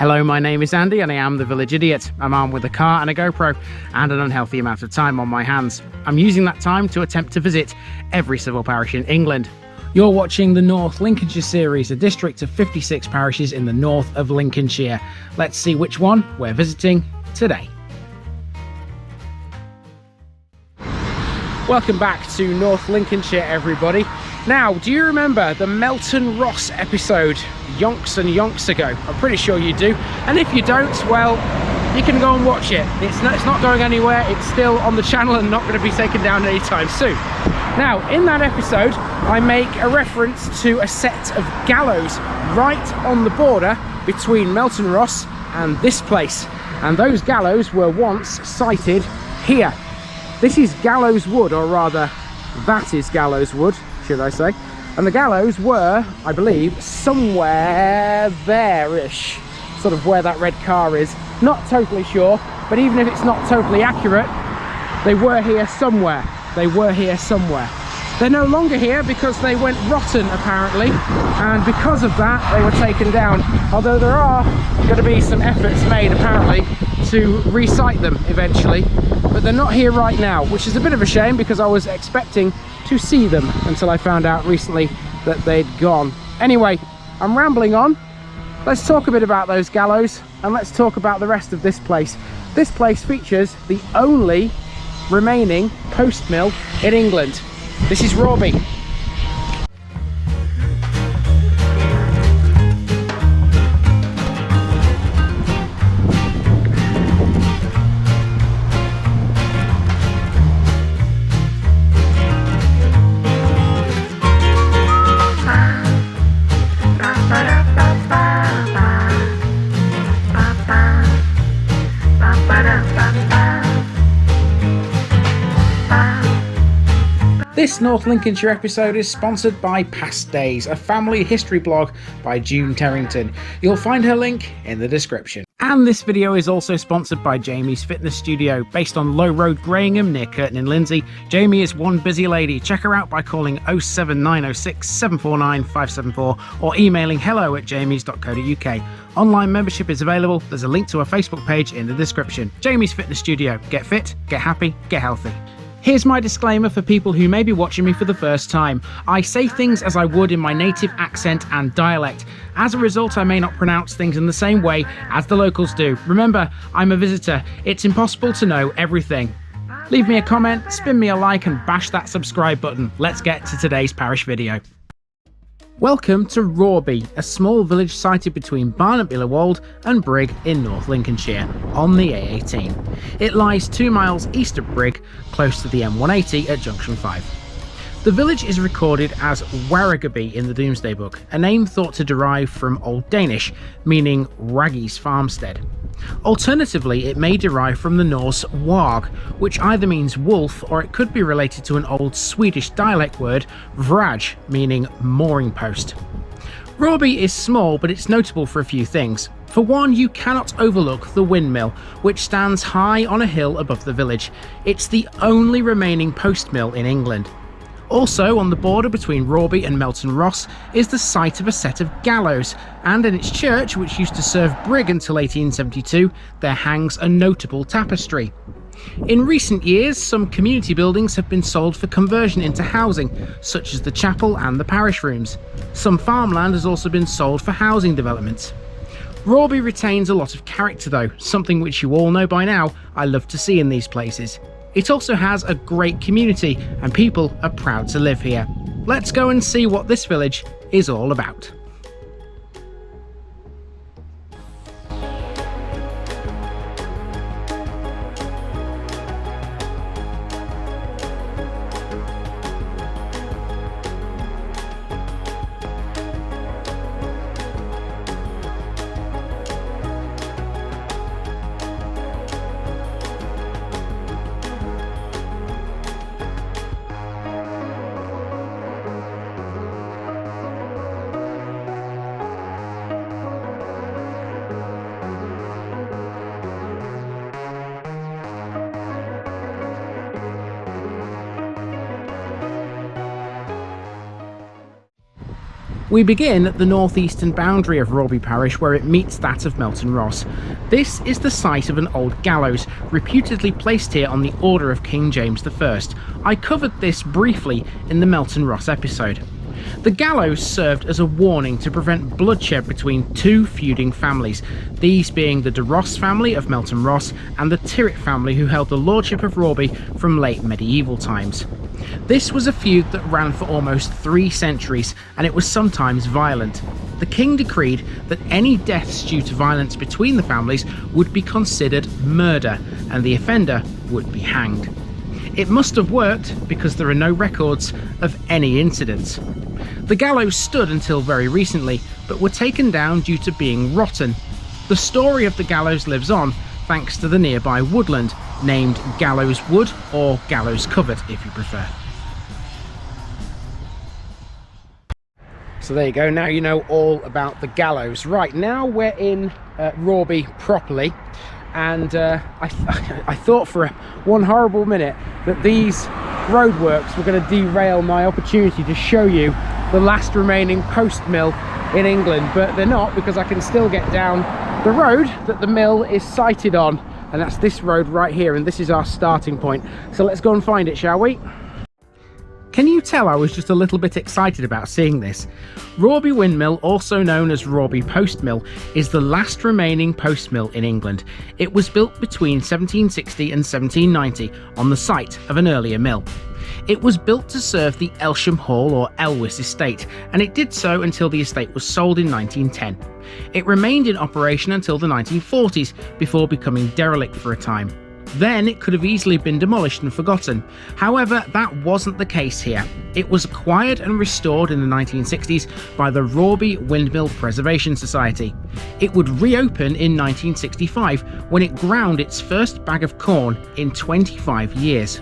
Hello, my name is Andy and I am the Village Idiot. I'm armed with a car and a GoPro and an unhealthy amount of time on my hands. I'm using that time to attempt to visit every civil parish in England. You're watching the North Lincolnshire series, a district of 56 parishes in the north of Lincolnshire. Let's see which one we're visiting today. Welcome back to North Lincolnshire, everybody. Now, do you remember the Melton Ross episode yonks and yonks ago? I'm pretty sure you do. And if you don't, well, you can go and watch it. It's not going anywhere. It's still on the channel and not going to be taken down anytime soon. Now, in that episode, I make a reference to a set of gallows right on the border between Melton Ross and this place. And those gallows were once sited here. This is gallows wood, or rather, that is gallows wood, should I say. And the gallows were, I believe, somewhere there-ish, sort of where that red car is. Not totally sure, but even if it's not totally accurate, they were here somewhere. They were here somewhere. They're no longer here because they went rotten, apparently, and because of that, they were taken down. Although there are going to be some efforts made, apparently, to re-site them eventually. But they're not here right now, which is a bit of a shame because I was expecting to see them until I found out recently that they'd gone. Anyway, I'm rambling on. Let's talk a bit about those gallows and let's talk about the rest of this place. This place features the only remaining post mill in England. This is Wrawby. This North Lincolnshire episode is sponsored by Past Days, a family history blog by June Terrington. You'll find her link in the description. And this video is also sponsored by Jamie's Fitness Studio, based on Low Road, Graham, near Curtin in Lindsay. Jamie is one busy lady. Check her out by calling 07906 749 574 or emailing hello@jamies.co.uk. Online membership is available. There's a link to her Facebook page in the description. Jamie's Fitness Studio. Get fit, get happy, get healthy. Here's my disclaimer for people who may be watching me for the first time. I say things as I would in my native accent and dialect. As a result, I may not pronounce things in the same way as the locals do. Remember, I'm a visitor. It's impossible to know everything. Leave me a comment, spin me a like and bash that subscribe button. Let's get to today's parish video. Welcome to Wrawby, a small village sited between Barnetby, Wold and Brigg in North Lincolnshire, on the A18. It lies 2 miles east of Brigg, close to the M180 at Junction 5. The village is recorded as Waregebi in the Domesday Book, a name thought to derive from Old Danish, meaning Wraghi's farmstead. Alternatively, it may derive from the Norse warg, which either means wolf or it could be related to an old Swedish dialect word, vrage, meaning mooring post. Wrawby is small, but it's notable for a few things. For one, you cannot overlook the windmill, which stands high on a hill above the village. It's the only remaining post mill in England. Also, on the border between Wrawby and Melton Ross is the site of a set of gallows, and in its church, which used to serve Brigg until 1872, there hangs a notable tapestry. In recent years, some community buildings have been sold for conversion into housing, such as the chapel and the parish rooms. Some farmland has also been sold for housing developments. Wrawby retains a lot of character though, something which you all know by now I love to see in these places. It also has a great community and people are proud to live here. Let's go and see what this village is all about. We begin at the northeastern boundary of Wrawby Parish where it meets that of Melton Ross. This is the site of an old gallows, reputedly placed here on the order of King James I. I covered this briefly in the Melton Ross episode. The gallows served as a warning to prevent bloodshed between two feuding families, these being the de Ross family of Melton Ross and the Tyrwhitt family who held the lordship of Wrawby from late medieval times. This was a feud that ran for almost 3 centuries, and it was sometimes violent. The king decreed that any deaths due to violence between the families would be considered murder, and the offender would be hanged. It must have worked because there are no records of any incidents. The gallows stood until very recently, but were taken down due to being rotten. The story of the gallows lives on thanks to the nearby woodland, named Gallows Wood or Gallows Covert if you prefer. So there you go, now you know all about the gallows. Right, now we're in Wrawby properly, and I thought for one horrible minute that these roadworks were going to derail my opportunity to show you the last remaining post mill in England, but they're not, because I can still get down the road that the mill is sited on, and that's this road right here, and this is our starting point. So let's go and find it, shall we? Can you tell I was just a little bit excited about seeing this? Wrawby Windmill, also known as Wrawby Postmill, is the last remaining post mill in England. It was built between 1760 and 1790 on the site of an earlier mill. It was built to serve the Elsham Hall or Elwes estate, and it did so until the estate was sold in 1910. It remained in operation until the 1940s, before becoming derelict for a time. Then it could have easily been demolished and forgotten. However, that wasn't the case here. It was acquired and restored in the 1960s by the Wrawby Windmill Preservation Society. It would reopen in 1965 when it ground its first bag of corn in 25 years.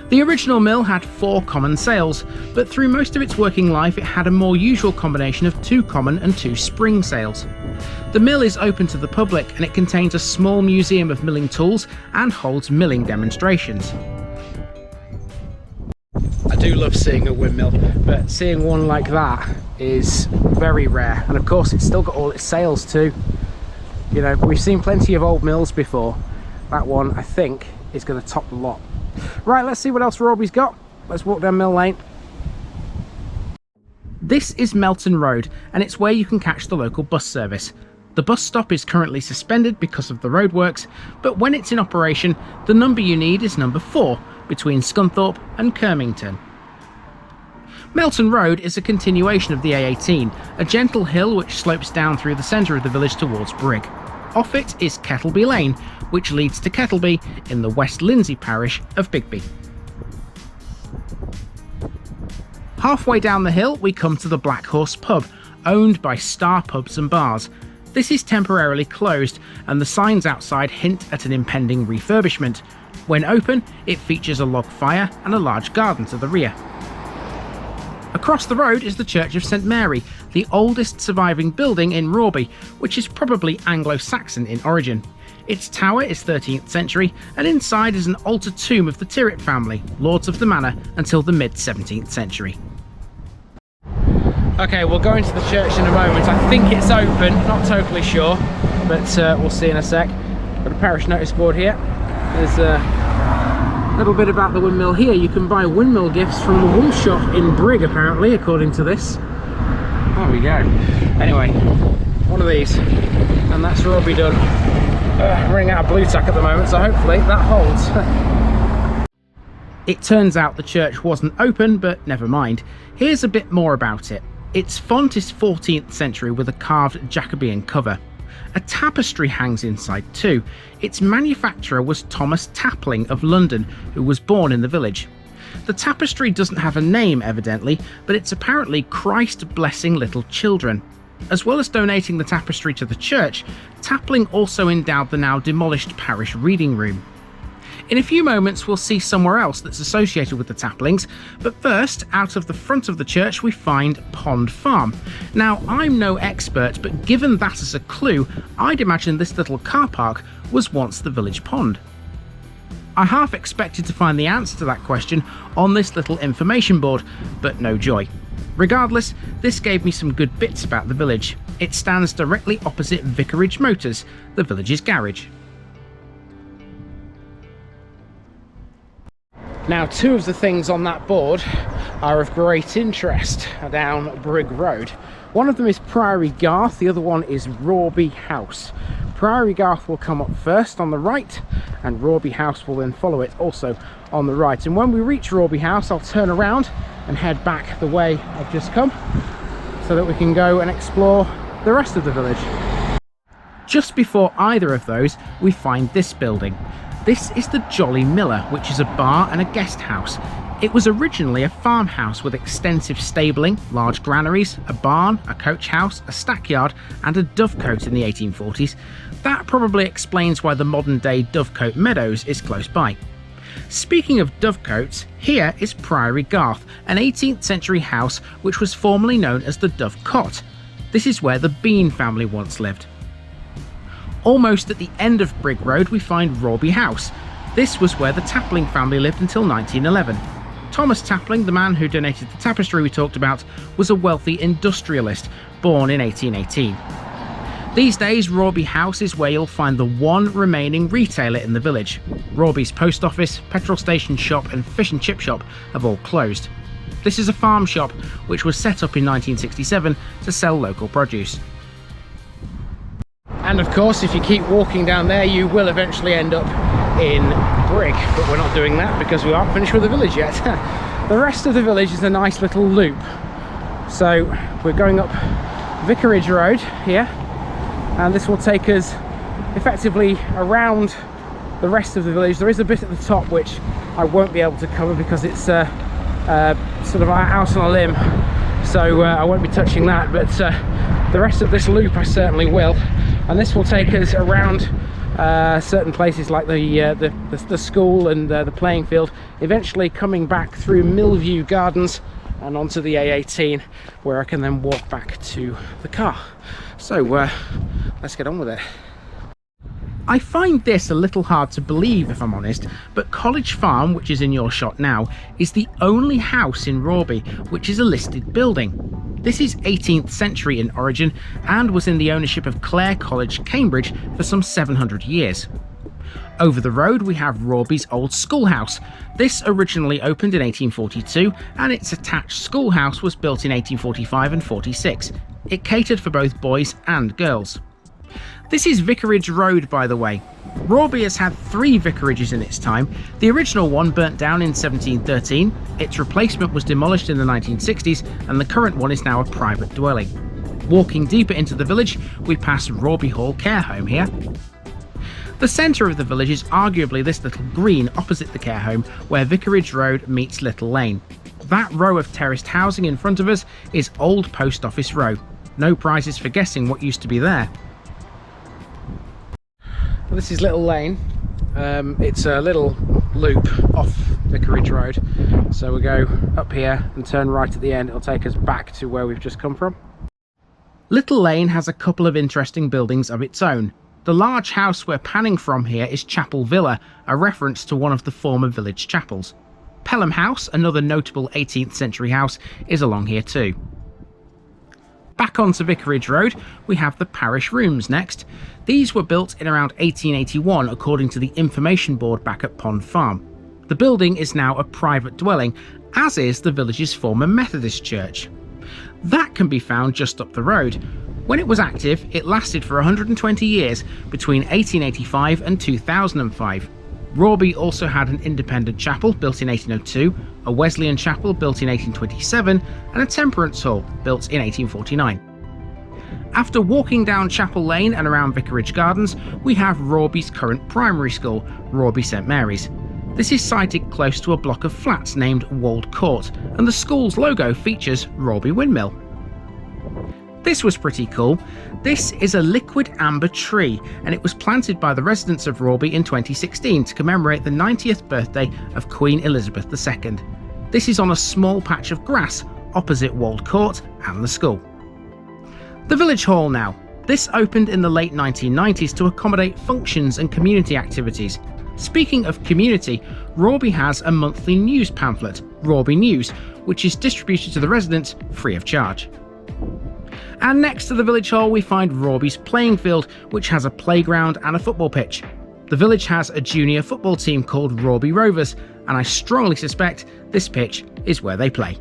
The original mill had 4 common sails, but through most of its working life it had a more usual combination of 2 common and 2 spring sails. The mill is open to the public, and it contains a small museum of milling tools and holds milling demonstrations. I do love seeing a windmill, but seeing one like that is very rare, and of course it's still got all its sails too. You know, we've seen plenty of old mills before. That one, I think, is going to top the lot. Right, let's see what else Wrawby's got. Let's walk down Mill Lane. This is Melton Road, and it's where you can catch the local bus service. The bus stop is currently suspended because of the roadworks, but when it's in operation, the number you need is number 4, between Scunthorpe and Kirmington. Melton Road is a continuation of the A18, a gentle hill which slopes down through the centre of the village towards Brigg. Off it is Kettleby Lane, which leads to Kettleby in the West Lindsey parish of Bigby. Halfway down the hill we come to the Black Horse pub, owned by Star Pubs and Bars. This is temporarily closed, and the signs outside hint at an impending refurbishment. When open, it features a log fire and a large garden to the rear. Across the road is the Church of St Mary, the oldest surviving building in Wrawby, which is probably Anglo-Saxon in origin. Its tower is 13th century, and inside is an altar tomb of the Tyrwhitt family, lords of the manor until the mid-17th century. Okay, we'll go into the church in a moment. I think it's open, not totally sure, but we'll see in a sec. Got a parish notice board here. There's a little bit about the windmill here. You can buy windmill gifts from the wool shop in Brigg, apparently, according to this. There we go. Anyway, one of these, and that's Wrawby done. Running out of blue tack at the moment, so hopefully that holds. It turns out the church wasn't open, but never mind. Here's a bit more about it. Its font is 14th century with a carved Jacobean cover. A tapestry hangs inside too. Its manufacturer was Thomas Tapling of London, who was born in the village. The tapestry doesn't have a name evidently, but it's apparently Christ blessing little children. As well as donating the tapestry to the church, Tapling also endowed the now demolished parish reading room. In a few moments we'll see somewhere else that's associated with the Taplings, but first, out of the front of the church we find Pond Farm. Now, I'm no expert, but given that as a clue, I'd imagine this little car park was once the village pond. I half expected to find the answer to that question on this little information board, but no joy. Regardless, this gave me some good bits about the village. It stands directly opposite Vicarage Motors, the village's garage. Now, two of the things on that board are of great interest down Brigg Road. One of them is Priory Garth, the other one is Wrawby House. Priory Garth will come up first on the right, and Wrawby House will then follow it also on the right. And when we reach Wrawby House, I'll turn around and head back the way I've just come, so that we can go and explore the rest of the village. Just before either of those, we find this building. This is the Jolly Miller, which is a bar and a guest house. It was originally a farmhouse with extensive stabling, large granaries, a barn, a coach house, a stackyard and a dovecote in the 1840s. That probably explains why the modern day Dovecote Meadows is close by. Speaking of dovecotes, here is Priory Garth, an 18th century house which was formerly known as the Dovecot. This is where the Bean family once lived. Almost at the end of Brigg Road we find Wrawby House. This was where the Tapling family lived until 1911. Thomas Tapling, the man who donated the tapestry we talked about, was a wealthy industrialist, born in 1818. These days, Wrawby House is where you'll find the one remaining retailer in the village. Wrawby's post office, petrol station shop and fish and chip shop have all closed. This is a farm shop which was set up in 1967 to sell local produce. And of course, if you keep walking down there, you will eventually end up in Brigg, but we're not doing that because we aren't finished with the village yet. The rest of the village is a nice little loop. So we're going up Vicarage Road here, and this will take us effectively around the rest of the village. There is a bit at the top which I won't be able to cover because it's sort of out on a limb, so I won't be touching that, but the rest of this loop I certainly will. And this will take us around certain places like the school and the playing field, eventually coming back through Millview Gardens and onto the A18, where I can then walk back to the car. So let's get on with it. I find this a little hard to believe, if I'm honest, but College Farm, which is in your shot now, is the only house in Wrawby which is a listed building. This is 18th century in origin and was in the ownership of Clare College, Cambridge for some 700 years. Over the road we have Wrawby's old schoolhouse. This originally opened in 1842 and its attached schoolhouse was built in 1845 and 46. It catered for both boys and girls. This is Vicarage Road, by the way. Wrawby has had 3 vicarages in its time. The original one burnt down in 1713, its replacement was demolished in the 1960s, and the current one is now a private dwelling. Walking deeper into the village, we pass Wrawby Hall Care Home here. The centre of the village is arguably this little green opposite the care home, where Vicarage Road meets Little Lane. That row of terraced housing in front of us is Old Post Office Row. No prizes for guessing what used to be there. This is Little Lane. It's a little loop off Vicarage Road, so we'll go up here and turn right at the end. It'll take us back to where we've just come from. Little Lane has a couple of interesting buildings of its own. The large house we're panning from here is Chapel Villa, a reference to one of the former village chapels. Pelham House, another notable 18th century house, is along here too. Back onto Vicarage Road, we have the parish rooms next. These were built in around 1881 according to the information board back at Pond Farm. The building is now a private dwelling, as is the village's former Methodist church. That can be found just up the road. When it was active, it lasted for 120 years between 1885 and 2005. Wrawby also had an independent chapel built in 1802, a Wesleyan chapel built in 1827, and a temperance hall built in 1849. After walking down Chapel Lane and around Vicarage Gardens, we have Wrawby's current primary school, Wrawby St Mary's. This is sited close to a block of flats named Wold Court, and the school's logo features Wrawby Windmill. This was pretty cool. This is a liquid amber tree, and it was planted by the residents of Wrawby in 2016 to commemorate the 90th birthday of Queen Elizabeth II. This is on a small patch of grass opposite Wold Court and the school. The village hall now. This opened in the late 1990s to accommodate functions and community activities. Speaking of community, Wrawby has a monthly news pamphlet, Wrawby News, which is distributed to the residents free of charge. And next to the village hall we find Wrawby's playing field, which has a playground and a football pitch. The village has a junior football team called Wrawby Rovers, and I strongly suspect this pitch is where they play.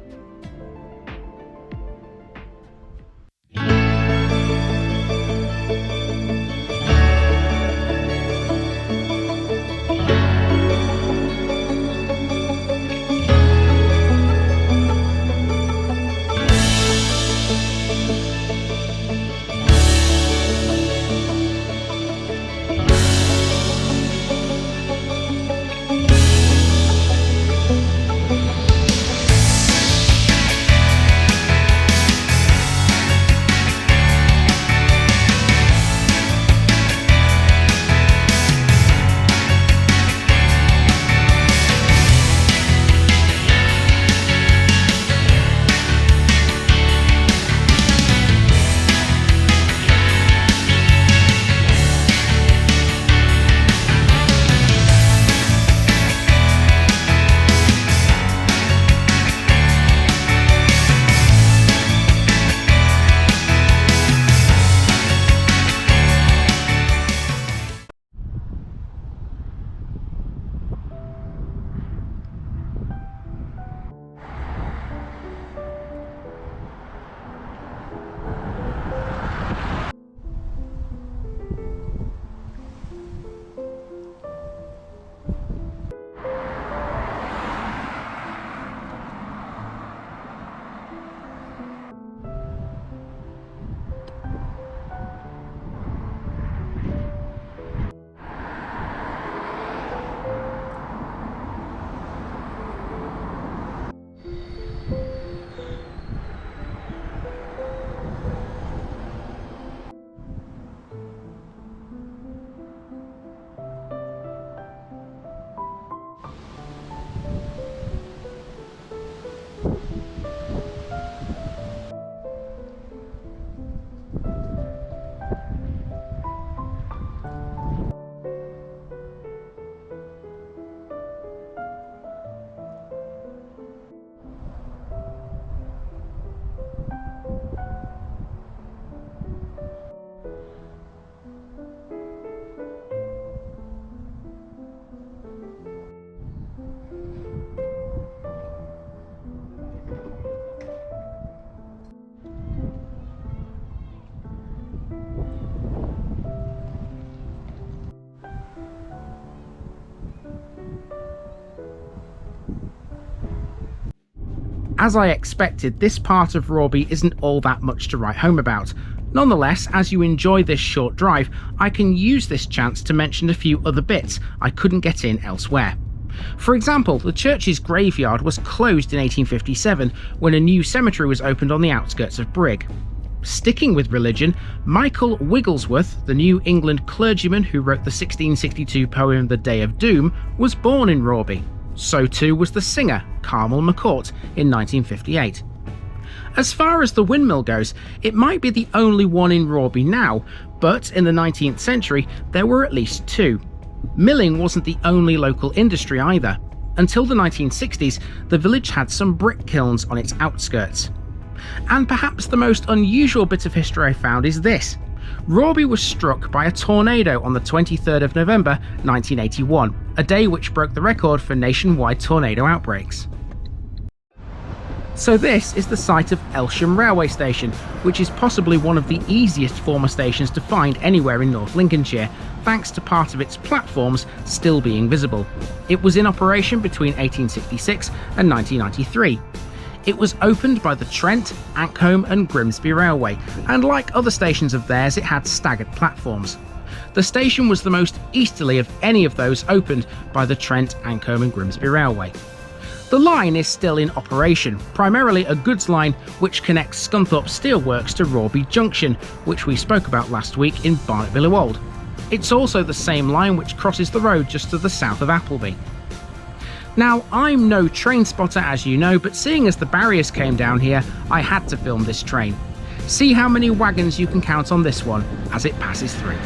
As I expected, this part of Wrawby isn't all that much to write home about. Nonetheless, as you enjoy this short drive, I can use this chance to mention a few other bits I couldn't get in elsewhere. For example, the church's graveyard was closed in 1857 when a new cemetery was opened on the outskirts of Brigg. Sticking with religion, Michael Wigglesworth, the New England clergyman who wrote the 1662 poem The Day of Doom, was born in Wrawby. So too was the singer Carmel McCourt in 1958. As far as the windmill goes, it might be the only one in Wrawby now, but in the 19th century there were at least two. Milling wasn't the only local industry either. Until the 1960s, the village had some brick kilns on its outskirts. And perhaps the most unusual bit of history I found is this. Wrawby was struck by a tornado on the 23rd of November 1981, a day which broke the record for nationwide tornado outbreaks. So this is the site of Elsham Railway Station, which is possibly one of the easiest former stations to find anywhere in North Lincolnshire, thanks to part of its platforms still being visible. It was in operation between 1866 and 1993. It was opened by the Trent, Ancombe and Grimsby Railway, and like other stations of theirs, it had staggered platforms. The station was the most easterly of any of those opened by the Trent, Ancombe and Grimsby Railway. The line is still in operation, primarily a goods line which connects Scunthorpe Steelworks to Wrawby Junction, which we spoke about last week in Barnetby Wold. It's also the same line which crosses the road just to the south of Appleby. Now, I'm no train spotter as you know, but seeing as the barriers came down here, I had to film this train. See how many wagons you can count on this one as it passes through.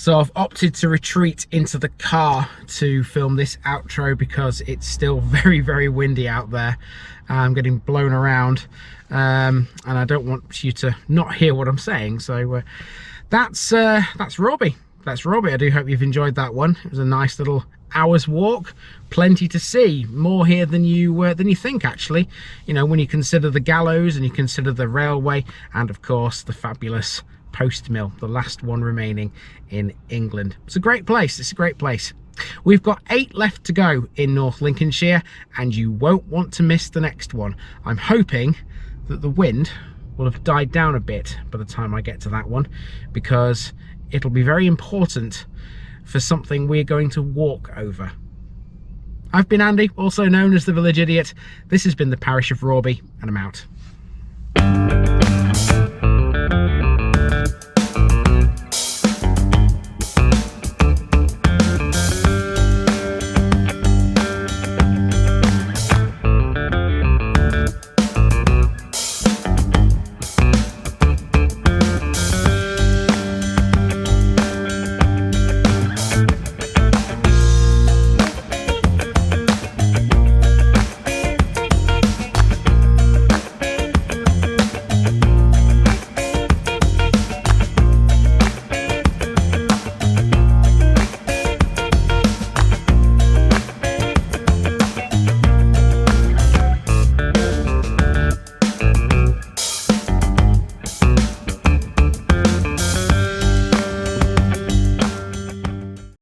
So I've opted to retreat into the car to film this outro because it's still very, very windy out there. I'm getting blown around, and I don't want you to not hear what I'm saying. So that's Wrawby. That's Wrawby. I do hope you've enjoyed that one. It was a nice little hour's walk, plenty to see, more here than you think, actually, you know, when you consider the gallows and you consider the railway, and of course the fabulous postmill, the last one remaining in England. It's a great place. It's a great place. We've got 8 left to go in North Lincolnshire, and you won't want to miss the next one. I'm hoping that the wind will have died down a bit by the time I get to that one, because it'll be very important for something we're going to walk over. I've been Andy, also known as the Village Idiot. This has been the Parish of Wrawby, and I'm out.